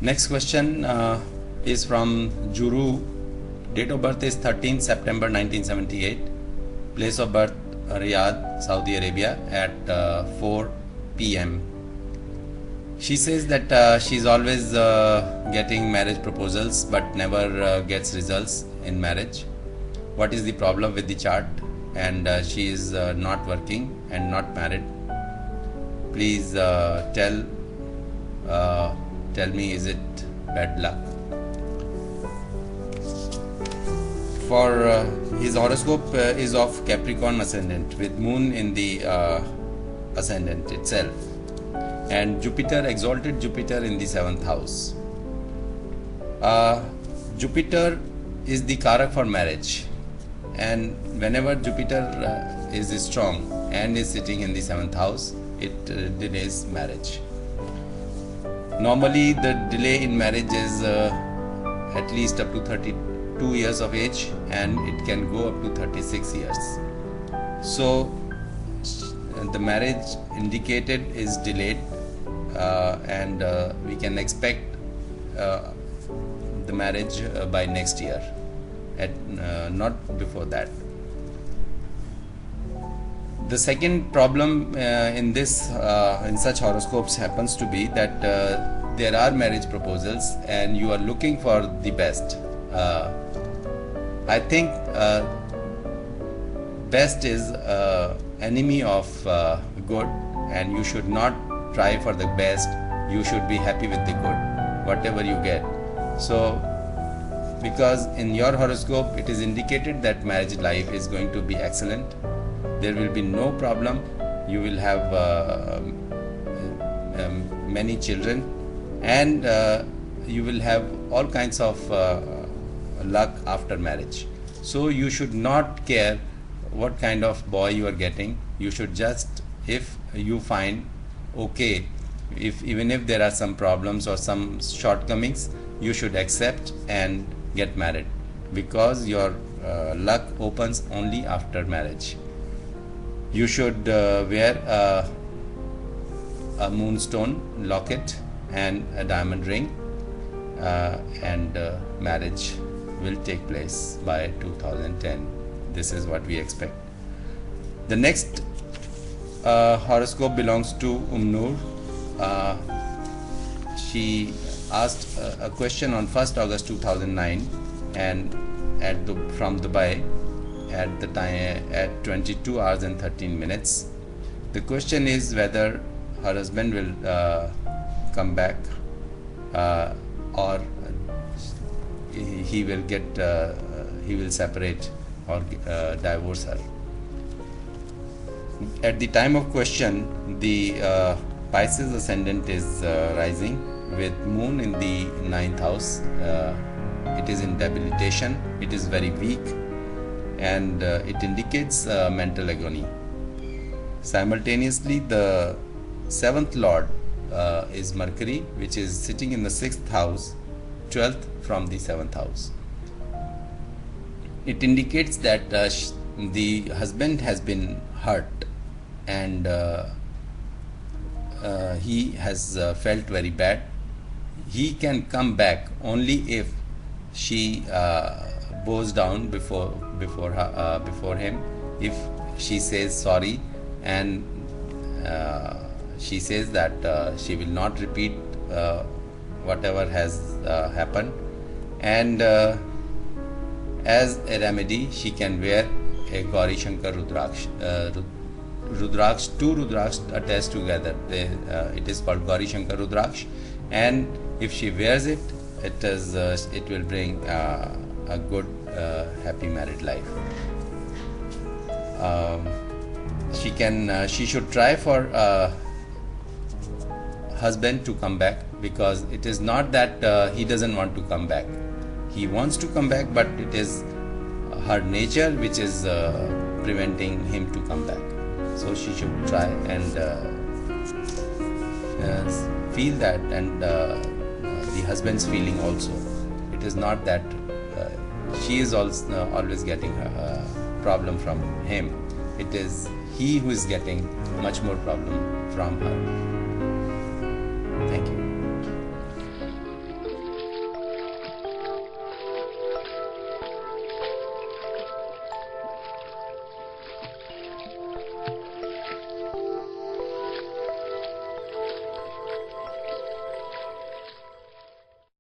Next question is from Juru. Date of birth is 13th September 1978. Place of birth Riyadh, Saudi Arabia at 4 p.m. She says that she's always getting marriage proposals but never gets results in marriage. What is the problem with the chart? And she is not working and not married. Please tell me, is it bad luck? For his horoscope is of Capricorn ascendant with moon in the ascendant itself, and Jupiter, exalted Jupiter in the 7th house. Jupiter is the Karak for marriage, and whenever Jupiter is strong and is sitting in the 7th house, it delays marriage. Normally the delay in marriage is at least up to 32 years of age, and it can go up to 36 years. So the marriage indicated is delayed, and we can expect the marriage by next year, not before that. The second problem in such horoscopes happens to be that there are marriage proposals and you are looking for the best. I think best is enemy of good, and you should not try for the best. You should be happy with the good, whatever you get. So because in your horoscope it is indicated that marriage life is going to be excellent, there will be no problem, you will have many children, and you will have all kinds of luck after marriage. So you should not care what kind of boy you are getting. You should just, if you find okay, even if there are some problems or some shortcomings, you should accept and get married, because your luck opens only after marriage. You should wear a moonstone locket and a diamond ring, and marriage will take place by 2010. This is what we expect. The next horoscope belongs to Noor. She asked a question on 1st August 2009 and from Dubai at the time at 22 hours and 13 minutes. The question is whether her husband will come back or he will separate or divorce her. At the time of question, the Pisces ascendant is rising with moon in the 9th house. It is in debilitation, it is very weak, and it indicates mental agony. Simultaneously, the 7th lord is Mercury, which is sitting in the 6th house, 12th from the 7th house. It indicates that the husband has been hurt, and he has felt very bad. He can come back only if she bows down before him, if she says sorry, and she says that she will not repeat whatever has happened, and as a remedy she can wear a Gauri Shankar Rudraksh. Rudraksh, two Rudraksh attached together, it is called Gauri Shankar Rudraksh, and if she wears it, it will bring a good happy married life. She should try for husband to come back, because it is not that he doesn't want to come back. He wants to come back, but it is her nature which is preventing him to come back. So she should try and feel that, and the husband's feeling also. It is not that she is also always getting a problem from him. It is he who is getting much more problem from her. Thank you.